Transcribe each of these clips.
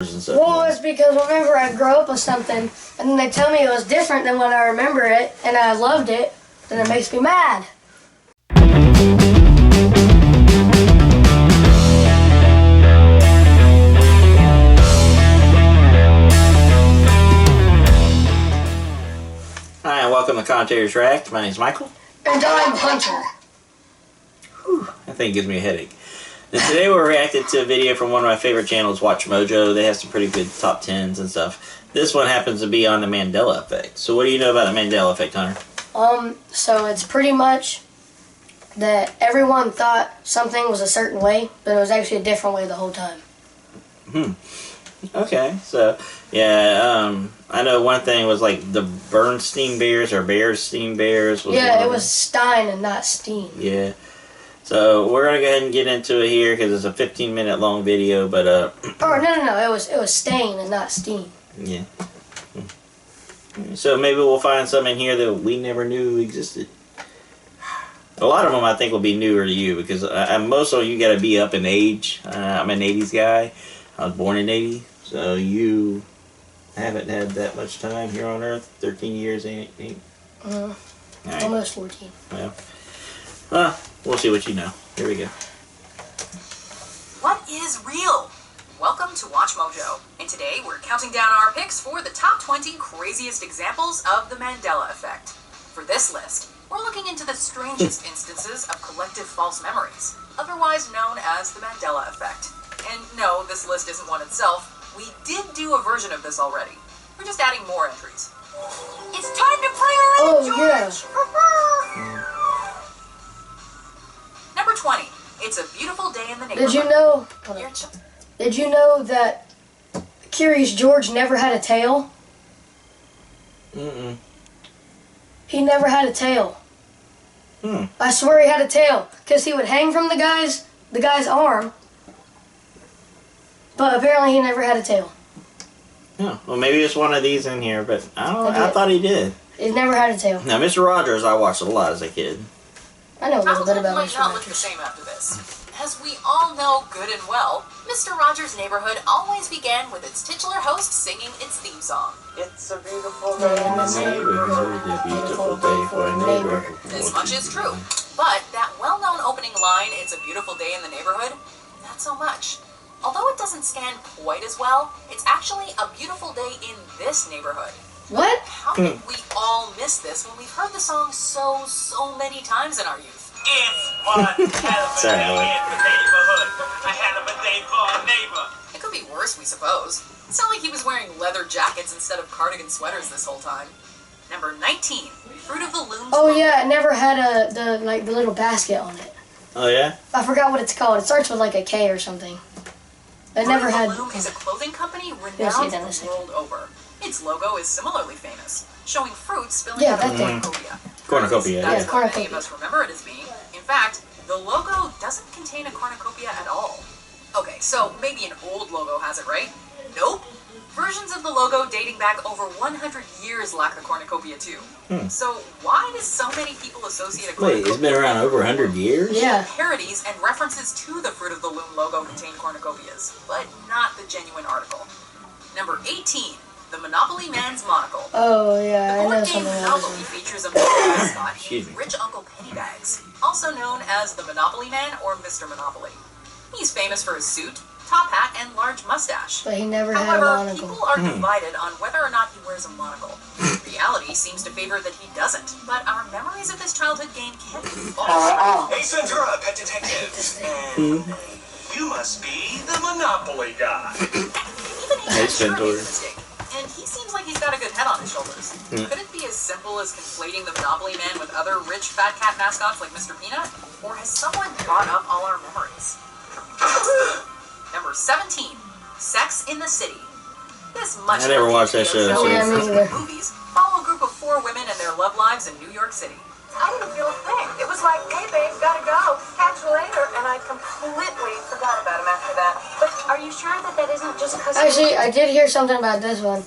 and stuff. Well, it's because whenever I grow up with something and then they tell me it was different than when I remember it and I loved it, then it makes me mad. Hi, and welcome to Commentators React. My name's Michael. And I'm Hunter. Whew, that thing gives me a headache. And today we're reacting to a video from one of my favorite channels, Watch Mojo. They have some pretty good top 10s and stuff. This one happens to be on the Mandela Effect. So what do you know about the Mandela Effect, Hunter? So it's pretty much that everyone thought something was a certain way, but it was actually a different way the whole time. Okay, so, yeah, I know one thing was like the Bernstein Bears or Bearstein Bears. Yeah, it was Stein and not Steen. Yeah. So we're gonna go ahead and get into it here because it's a 15-minute long video, but Oh no! It was Stain and not Steen. Yeah. So maybe we'll find some in here that we never knew existed. A lot of them I think will be newer to you because most of you got to be up in age. I'm an 80s guy. I was born in 80, so you haven't had that much time here on Earth. 13 years, ain't? Right. Almost 14. Well, we'll see what you know. Here we go. What is real? Welcome to Watch Mojo, and today we're counting down our picks for the top 20 craziest examples of the Mandela Effect. For this list, we're looking into the strangest instances of collective false memories, otherwise known as the Mandela Effect. And no, this list isn't one itself. We did do a version of this already. We're just adding more entries. It's time to play around, George! Yeah. Number 20. It's a beautiful day in the neighborhood. Did you know that Curious George never had a tail? He never had a tail. I swear he had a tail, because he would hang from the guy's arm, but apparently he never had a tail. Oh, well, maybe it's one of these in here, but I thought he did. He never had a tail. Now, Mr. Rogers, I watched a lot as a kid. I know a little bit about might Mr. not look the Rogers. same after this. As we all know good and well, Mr. Rogers' Neighborhood always began with its titular host singing its theme song. It's a beautiful day in the neighborhood, a beautiful day for a neighborhood. This much is true. But that well-known opening line, "It's a beautiful day in the neighborhood," not so much. Although it doesn't scan quite as well, it's actually a beautiful day in this neighborhood. What? How did we all miss this when we've heard the song so many times in our youth? It's one hell of a day in the neighborhood. A hell of a day for a neighbor. It could be worse, we suppose. It's not like he was wearing leather jackets instead of cardigan sweaters this whole time. Number 19, Fruit of the Loom. Oh yeah, it never had the little basket on it. Oh, yeah? I forgot what it's called. It starts with like a K or something. It never had. Fruit of the Loom is a clothing company You'll see renowned that in a the second. world over. Its logo is similarly famous, showing fruit spilling Yeah, out of a that thing. cornucopia. Cornucopia, That's yeah. what many Cornucopia. of us remember it as being. In fact, the logo doesn't contain a cornucopia at all. Okay, so maybe an old logo has it, right? Nope. Versions of the logo dating back over 100 years lack the cornucopia too. So why do so many people associate a cornucopia? Wait, it's been around over 100 years? Yeah. Parodies and references to the Fruit of the Loom logo contain cornucopias, but not the genuine article. Number 18, the Monopoly Man's Monocle. Oh yeah, The I know board game something about Monopoly this one. features a Monopoly mascot Excuse me. named Rich Uncle Pennybags, also known as the Monopoly Man or Mr. Monopoly. He's famous for his suit, top hat, and large mustache. But he never had a However, monocle. people are divided on whether or not he wears a monocle. Reality seems to favor that he doesn't, but our memories of this childhood game can't be false. Hey, Ventura, pet detective. And you must be the Monopoly guy. Even he Hey, sure Ventura. made a mistake. And he seems like he's got a good head on his shoulders. Could it be as simple as conflating the Monopoly Man with other rich fat cat mascots like Mr. Peanut? Or has someone brought up all our memories? Number 17, Sex in the City. This much I never watched that show, show so- Yeah, me neither. movies follow a group of 4 women and their love lives in New York City. I didn't feel a thing. It was like, hey babe, gotta go. Catch you later. And I completely forgot about him after that. But are you sure that that isn't just because... Actually, I did hear something about this one.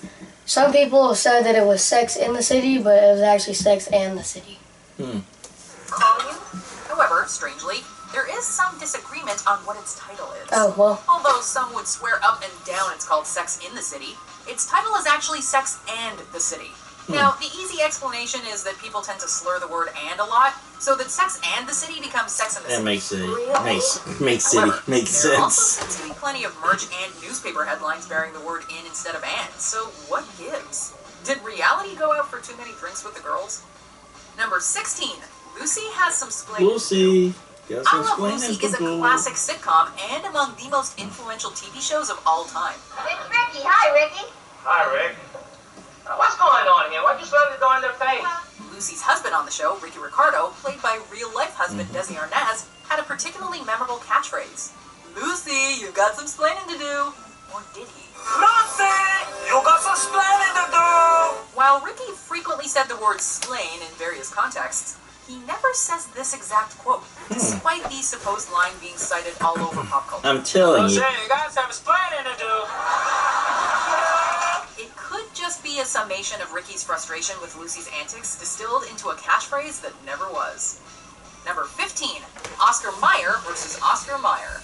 Some people said that it was Sex in the City, but it was actually Sex and the City. Call you? However, strangely, there is is some disagreement on what its title is. Oh, well. Although some would swear up and down it's called Sex in the City, its title is actually Sex and the City. Now, the easy explanation is that people tend to slur the word "and" a lot, so that Sex and the City becomes Sex in the City. That makes it Really? makes However, sense. there also seems to be plenty of merch and newspaper headlines bearing the word "in" instead of "and." So what gives? Did reality go out for too many drinks with the girls? Number 16. Lucy has some splaining. Lucy. Got I some Love splaining Lucy to is a do. classic sitcom and among the most influential TV shows of all time. It's Ricky. Hi, Ricky. Hi, Rick. What's going on here? Why'd you slam the door in their face? Lucy's husband on the show, Ricky Ricardo, played by real-life husband Desi Arnaz, had a particularly memorable catchphrase. Lucy, you've got some splaining to do. Or did he? Lucy, you got some splaining to do. While Ricky frequently said the word "splain" in various contexts, he never says this exact quote, despite the supposed line being cited all over pop culture. I'm telling Lucy, you. you guys have splaining to do. It could just be a summation of Ricky's frustration with Lucy's antics distilled into a catchphrase that never was. Number 15, Oscar Meyer versus Oscar Mayer.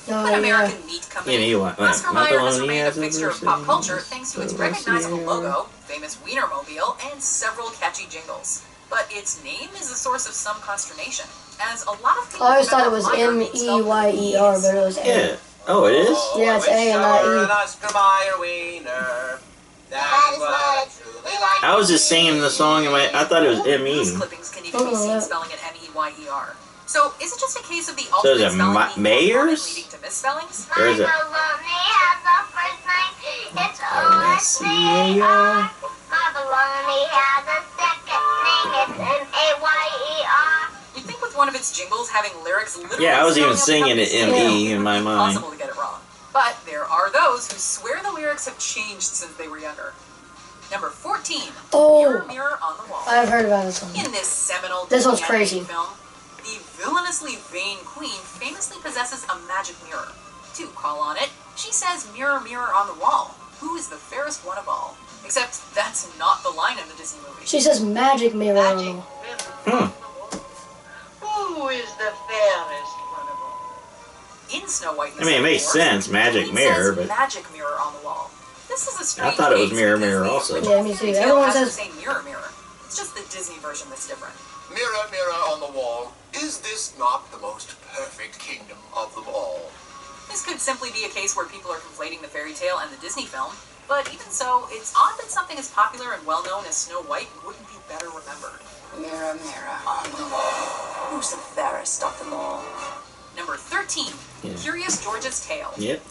Oh, An yeah. American meat company, Yeah, you want- Oscar Mayer has macaroni remained a has a fixture of version. pop culture thanks to its So recognizable yeah. logo, famous Wienermobile, and several catchy jingles. But its name is a source of some consternation, as a lot of people I always thought it was remember Meyer being spelled with M-E-Y-E-R, E's. but it was Yeah. M. Oh, it is? Yeah, it's A and not E. An Oscar Mayer wiener. That is what I truly like. I was just singing the song and I thought it was News M-E. clippings can even be Oh, seen yeah. spelling it M-E-Y-E-R. So, is it just a case of the is alternate it spelling being more common, Mayers? leading to misspellings? Or is it? My baloney has a first name. It's O-S-C-A-R. My baloney has a second name. It's M-A-Y-E-R. You'd think with one of its jingles having lyrics literally Yeah, I was even spelling out the singing it company's M-E name, in my it would be mind. Impossible to get it wrong. But there are those who swear the lyrics have changed since they were younger. Number 14. Oh. Mirror, Mirror on the Wall. I've heard about this one. In this seminal This one's Disney crazy. animated film, the villainously vain queen famously possesses a magic mirror. To call on it, she says, "Mirror, mirror on the wall, who is the fairest one of all?" Except that's not the line in the Disney movie. She says magic mirror on the wall. Who is the fairest one of all? In Snow White and the I mean, it Seven makes Dwarfs, sense, magic the queen mirror, says but magic mirror on the wall. This is a strange thought it was case mirror, because mirror the also. original Yeah, me too. fairy tale Everyone has the says- same mirror, mirror. It's just the Disney version that's different. Mirror, mirror on the wall, is this not the most perfect kingdom of them all? This could simply be a case where people are conflating the fairy tale and the Disney film, but even so, it's odd that something as popular and well-known as Snow White wouldn't be better remembered. Mirror, mirror on the wall, who's the fairest of them all? Number 13, Yeah. Curious George's Tale. Yep.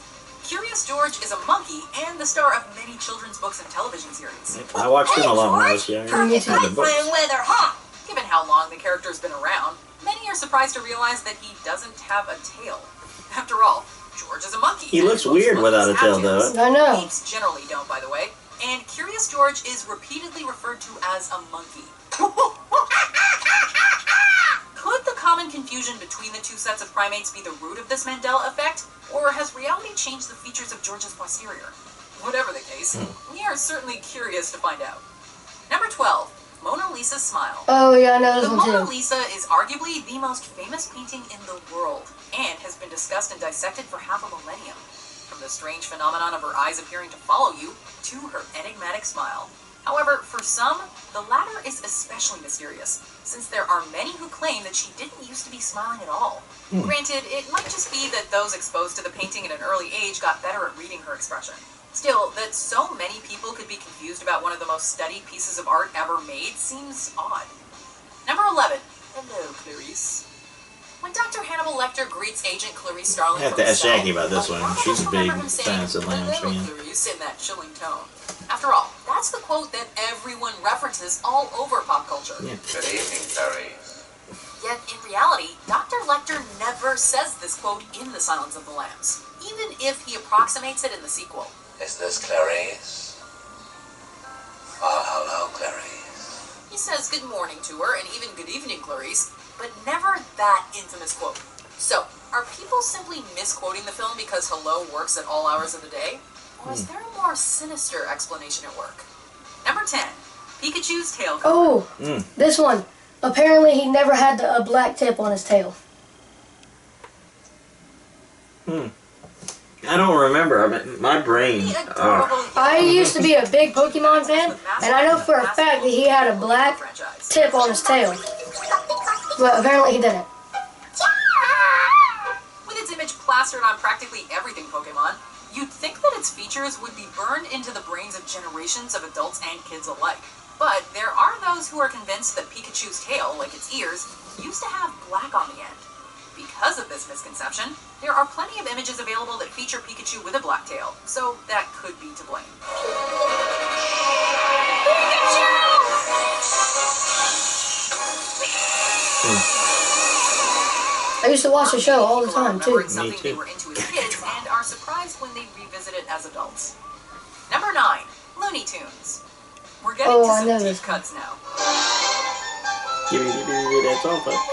Curious George is a monkey and the star of many children's books and television series. I watched them a lot when I was younger. Perfect The books. weather, huh? Given how long the character's been around, many are surprised to realize that he doesn't have a tail. After all, George is a monkey. He and looks most weird without a monkeys tail, have though. tails. I know. Apes generally don't, by the way. And Curious George is repeatedly referred to as a monkey. Could the common confusion between the two sets of primates be the root of this Mandela effect? Or has reality changed the features of George's posterior? Whatever the case, we are certainly curious to find out. Number 12, Mona Lisa's Smile. Oh, yeah, I know this The one Mona too. Lisa is arguably the most famous painting in the world, and has been discussed and dissected for half a millennium. From the strange phenomenon of her eyes appearing to follow you, to her enigmatic smile. However, for some, the latter is especially mysterious, since there are many who claim that she didn't used to be smiling at all. Granted, it might just be that those exposed to the painting at an early age got better at reading her expression. Still, that so many people could be confused about one of the most studied pieces of art ever made seems odd. Number 11. Hello, Clarice. When Dr. Hannibal Lecter greets Agent Clarice Starling I have from to ask the Jackie about this set, one. a lot of She's us a big remember him saying, Silence of the Lambs "Hello, fan." Clarice," in that chilling tone. After all, that's the quote that everyone references all over pop culture. Yeah. Good evening, Clarice. Yet, in reality, Dr. Lecter never says this quote in The Silence of the Lambs, even if he approximates it in the sequel. Is this Clarice? Oh, hello, Clarice. He says good morning to her, and even good evening, Clarice, but never that infamous quote. So, are people simply misquoting the film because hello works at all hours of the day? Or is there a more sinister explanation at work? Number 10. Pikachu's tail color. Oh, this one. Apparently he never had a black tip on his tail. I don't remember. I mean, my brain. I used to be a big Pokemon fan, and I know for a fact that he had a black tip on his tail. But apparently he didn't. With its image plastered on practically everything Pokemon, you'd think that its features would be burned into the brains of generations of adults and kids alike. But there are those who are convinced that Pikachu's tail, like its ears, used to have black on the end. Because of this misconception, there are plenty of images available that feature Pikachu with a black tail, so that could be to blame. I used to watch the show all the time, too. Something they were into as kids and are surprised when they revisit it as adults. Number 9, Looney Tunes. We're getting to some deep cuts now. That's all, folks.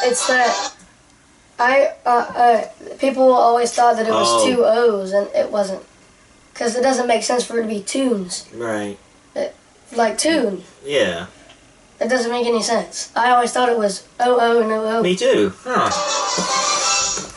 It's that people always thought that it was 2 O's, and it wasn't. Because it doesn't make sense for it to be tunes. Right. Like tune. Yeah. It doesn't make any sense. I always thought it was O-O and O-O. Me too. Huh.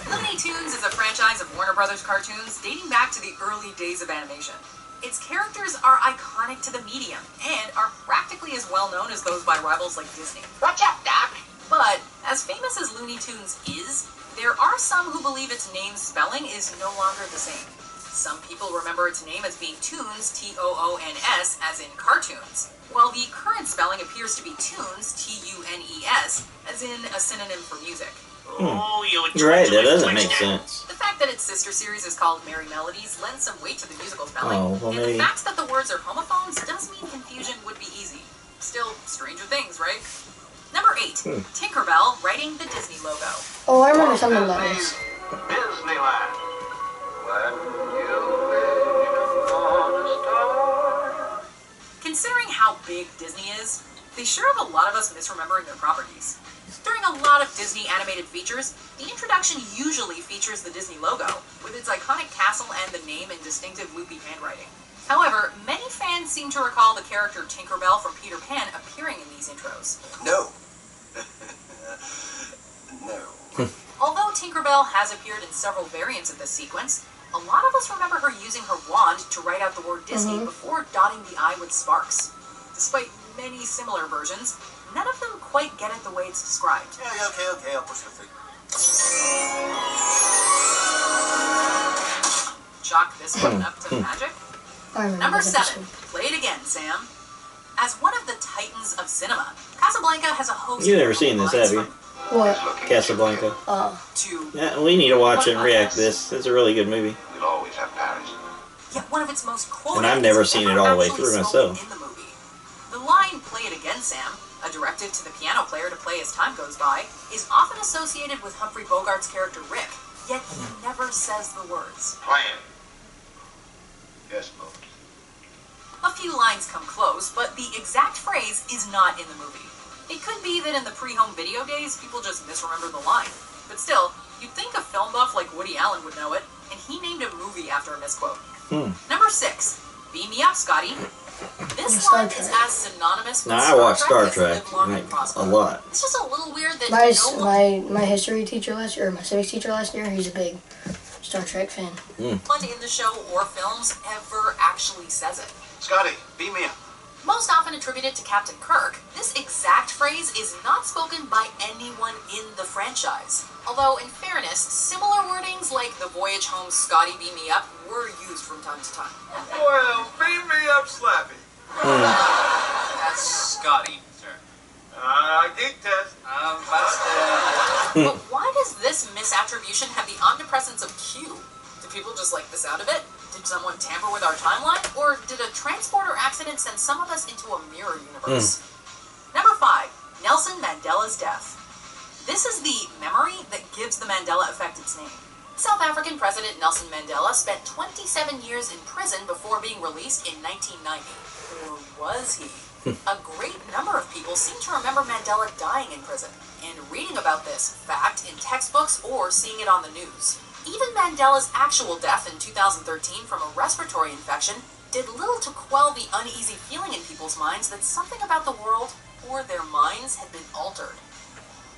Looney Tunes is a franchise of Warner Brothers cartoons dating back to the early days of animation. Its characters are iconic to the medium and are practically as well known as those by rivals like Disney. Watch out, Doc. But, as famous as Looney Tunes is, there are some who believe its name's spelling is no longer the same. Some people remember its name as being Toons, T-O-O-N-S, as in cartoons, while the current spelling appears to be Tunes, T-U-N-E-S, as in a synonym for music. You're right, that doesn't make sense. The fact that its sister series is called Merry Melodies lends some weight to the musical spelling, and maybe. the fact that the words are homophones does mean confusion would be easy. Still, stranger things, right? Number 8, Tinkerbell writing the Disney logo. Oh, I remember something about this. Disneyland. When you wish upon a star. Considering how big Disney is, they sure have a lot of us misremembering their properties. During a lot of Disney animated features, the introduction usually features the Disney logo, with its iconic castle and the name in distinctive loopy handwriting. However, many fans seem to recall the character Tinkerbell from Peter Pan appearing in these intros. No. No. Although Tinkerbell has appeared in several variants of this sequence, a lot of us remember her using her wand to write out the word Disney before dotting the I with sparks. Despite many similar versions, none of them quite get it the way it's described. Yeah, okay, I'll push the thing. Chalk this one up to magic. Number 7, play it again, Sam. As one of the titans of cinema, Casablanca has a host You've never seen this, have you? What? Casablanca. To Yeah, we need to watch it and react to this. It's a really good movie. We'll always have Paris. yet one of its most quoted. And I've never seen it all the way actually through spoken myself. In the movie. The line "Play it again, Sam," a directive to the piano player to play as time goes by, is often associated with Humphrey Bogart's character Rick, yet he never says the words. Plan. Yes, Moses. A few lines come close, but the exact phrase is not in the movie. It could be that in the pre-home video days, people just misremembered the line. But still, you'd think a film buff like Woody Allen would know it, and he named a movie after a misquote. Number 6, Beam Me Up, Scotty. This line is as synonymous with Now, I watch Star as Trek Live Long and a Prosper. lot. It's just a little weird that no one My history teacher last year, or my civics teacher last year, he's a big Star Trek fan. in the show or films ever actually says it. Scotty, beam me up. Most often attributed to Captain Kirk, this exact phrase is not spoken by anyone in the franchise. Although, in fairness, similar wordings like "The Voyage Home, Scotty, beam me up" were used from time to time. Well, beam me up, Slappy. That's Scotty, sir. Geek test. Busted. But why does this misattribution have the omnipresence of Q? Do people just like the sound of it? Did someone tamper with our timeline? Or did a transporter accident send some of us into a mirror universe? Number 5, Nelson Mandela's death. This is the memory that gives the Mandela Effect its name. South African President Nelson Mandela spent 27 years in prison before being released in 1990. Or was he? A great number of people seem to remember Mandela dying in prison, and reading about this fact in textbooks or seeing it on the news. Even Mandela's actual death in 2013 from a respiratory infection did little to quell the uneasy feeling in people's minds that something about the world or their minds had been altered.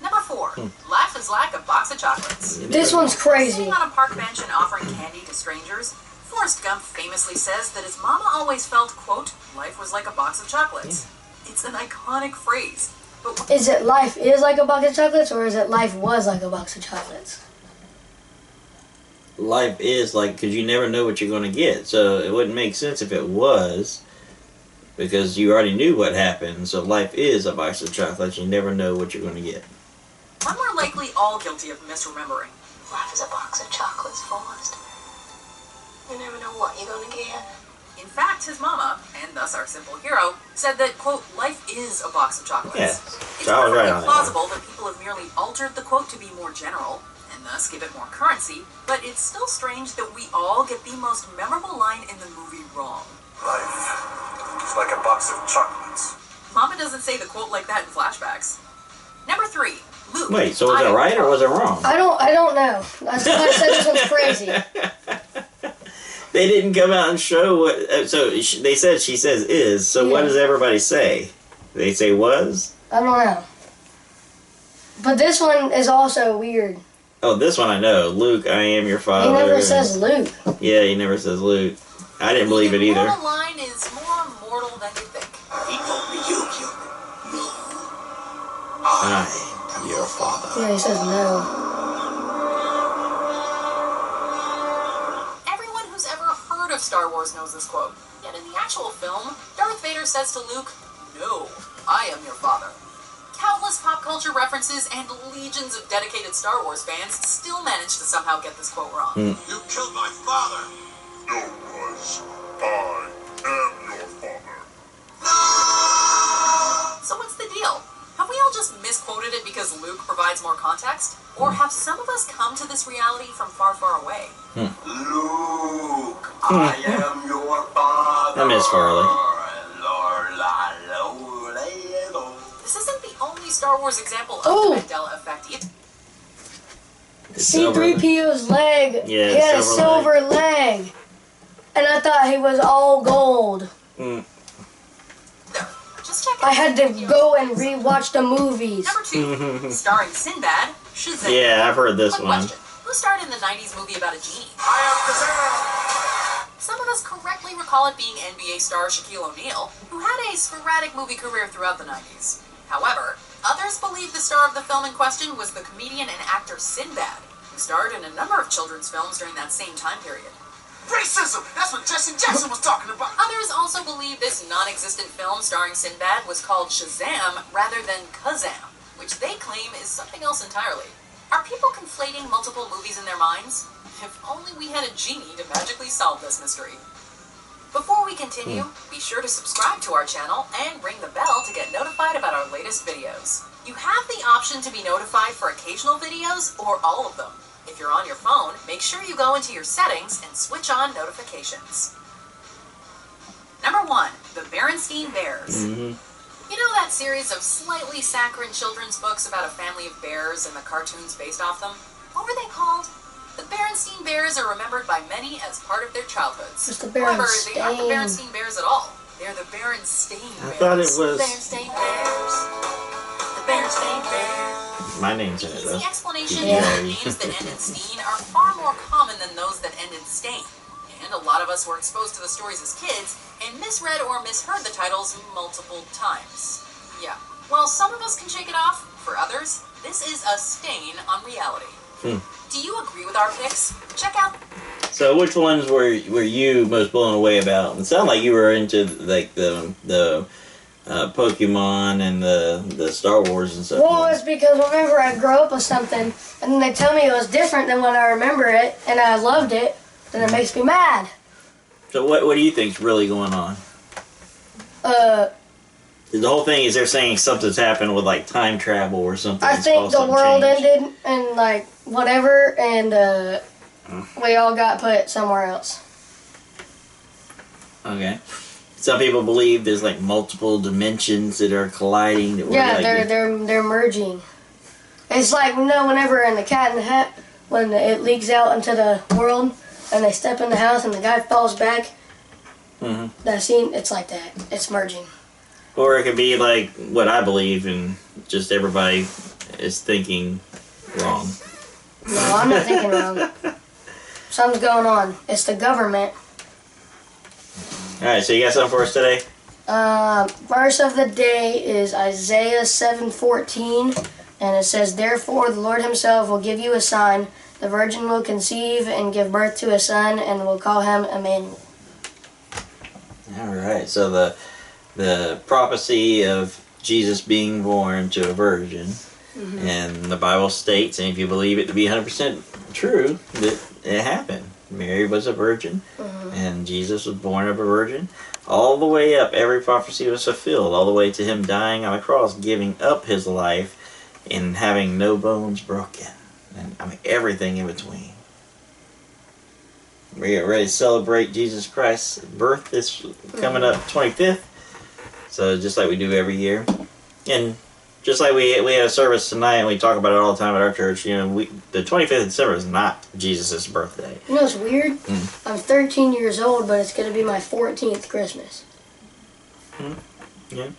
Number 4. Life is like a box of chocolates. This one's crazy. Sitting on a park bench and offering candy to strangers, Forrest Gump famously says that his mama always felt, quote, life was like a box of chocolates. It's an iconic phrase. But Is it life is like a box of chocolates, or is it life was like a box of chocolates? Life is like, because you never know what you're going to get. So it wouldn't make sense if it was, because you already knew what happened. So life is a box of chocolates. You never know what you're going to get. when we're likely all guilty of misremembering. Life is a box of chocolates, Forrest. You never know what you're gonna get. In fact, his mama, and thus our simple hero, said that, quote, life is a box of chocolates. Yeah, It's so I was right perfectly on that plausible that people have merely altered the quote to be more general, and thus give it more currency, but it's still strange that we all get the most memorable line in the movie wrong. Life is like a box of chocolates. Mama doesn't say the quote like that in flashbacks. Number 3, Luke. Wait, so was I it am right or was it wrong? I don't know. That's why I said this one's crazy. They didn't come out and show what. So they said she says is. So what Yeah. does everybody say? They say was. I don't know. But this one is also weird. Oh, this one I know. Luke, I am your father. He never says Luke. Yeah, he never says Luke. I didn't believe it The either. immortal line is more immortal than you think. He told me you killed him. No. I am your father. Yeah, he says no. Everyone who's ever heard of Star Wars knows this quote. Yet in the actual film, Darth Vader says to Luke, "No, I am your father." Countless pop culture references and legions of dedicated Star Wars fans still manage to somehow get this quote wrong. You killed my father. No, was. I am your father. So what's the deal? Have we all just misquoted it because Luke provides more context? Or have some of us come to this reality from far, far away? Luke, I am your father. I miss Farley. This isn't the only Star Wars example of Oh. the Mandela Effect either. C-3PO's leg. Yeah, he had a silver silver leg. And I thought he was all gold. Just check it I out. had to go and rewatch the movies. Number 2, starring Sinbad, Shazam. Yeah, I've heard this Quick one. question. Who starred in the 90s movie about a genie? I am Kazam. Some of us correctly recall it being NBA star Shaquille O'Neal, who had a sporadic movie career throughout the 90s. However, others believe the star of the film in question was the comedian and actor Sinbad, who starred in a number of children's films during that same time period. Racism. That's what Jesse Jackson was talking about. Others also believe this non-existent film starring Sinbad was called Shazam rather than Kazam, which they claim is something else entirely. Are people conflating multiple movies in their minds? If only we had a genie to magically solve this mystery. Before we continue, be sure to subscribe to our channel and ring the bell to get notified about our latest videos. You have the option to be notified for occasional videos or all of them. If you're on your phone, make sure you go into your settings and switch on notifications. Number 1, the Berenstein Bears. You know that series of slightly saccharine children's books about a family of bears and the cartoons based off them? What were they called? The Berenstein Bears are remembered by many as part of their childhoods. It's the However, they aren't the Berenstain. Berenstein Bears at all. They're the Berenstain Bears. I thought it was. Berenstain Bears. The Berenstain Bears. My name's in The it though. easy explanation Yeah. is that names that end in Steen are far more common than those that end in Stain. And a lot of us were exposed to the stories as kids and misread or misheard the titles multiple times. Yeah, while some of us can shake it off, for others, this is a stain on reality. Do you agree with our picks? Check out So which ones were you most blown away about? It sounded like you were into like the Pokemon and the Star Wars and stuff. Well, it's because whenever I grow up with something and then they tell me it was different than when I remember it and I loved it, then it makes me mad. So what do you think's really going on? The whole thing is they're saying something's happened with like time travel or something. I It's think caused the some world change. ended and like whatever, and we all got put somewhere else. Okay. Some people believe there's like multiple dimensions that are colliding. That Yeah, like, they're merging. It's like whenever in the Cat in the Hat, when it leaks out into the world and they step in the house and the guy falls back. That scene, it's like that. It's merging. Or it could be like what I believe, and just everybody is thinking wrong. No, I'm not thinking wrong. Something's going on. It's the government. Alright, so you got something for us today? Verse of the day is Isaiah 7:14, and it says, "Therefore the Lord himself will give you a sign. The virgin will conceive and give birth to a son, and will call him Emmanuel." Alright, so the prophecy of Jesus being born to a virgin, and the Bible states, and if you believe it to be 100% true, that it happened. Mary was a virgin, and Jesus was born of a virgin. All the way up, every prophecy was fulfilled, all the way to him dying on the cross, giving up his life, and having no bones broken. And I mean, everything in between. We get ready to celebrate Jesus Christ's birth this coming up 25th. So just like we do every year. And just like we had a service tonight, and we talk about it all the time at our church, you know, the 25th of December is not Jesus' birthday. You know what's weird? I'm 13 years old, but it's going to be my 14th Christmas. Yeah.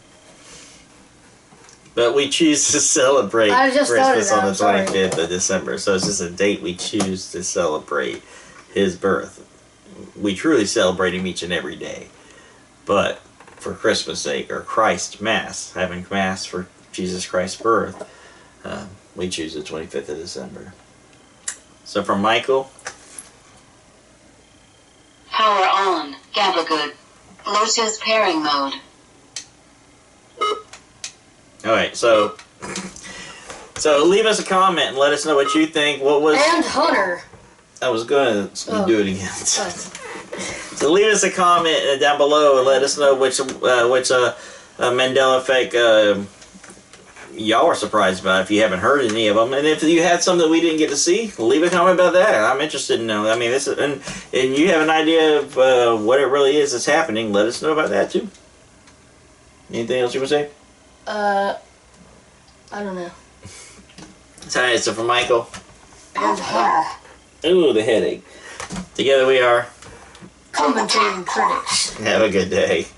But we choose to celebrate I just Christmas thought on of the that, I'm 25th of December. So it's just a date we choose to celebrate his birth. We truly celebrate him each and every day. But for Christmas' sake, or Christ Mass, having Mass for Jesus Christ's birth, we choose the 25th of December. So from Michael. Power on. Gabagood. Bluetooth pairing mode. Alright, so leave us a comment and let us know what you think. What was... And Hunter. I was going to do it again. So leave us a comment down below and let us know which Mandela Effect y'all are surprised about if you haven't heard any of them. And if you had some that we didn't get to see, leave a comment about that. I'm interested in knowing. I mean, this is, and you have an idea of what it really is that's happening, let us know about that too. Anything else you would say? I don't know. Alright, so for Michael. And Hunter. Ooh, the headache. Together we are Commentating critics. Have a good day.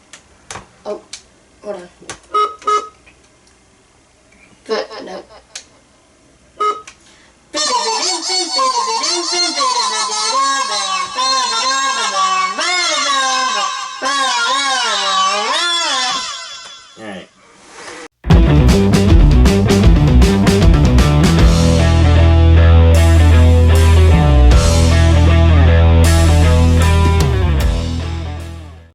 Oh, hold on. No.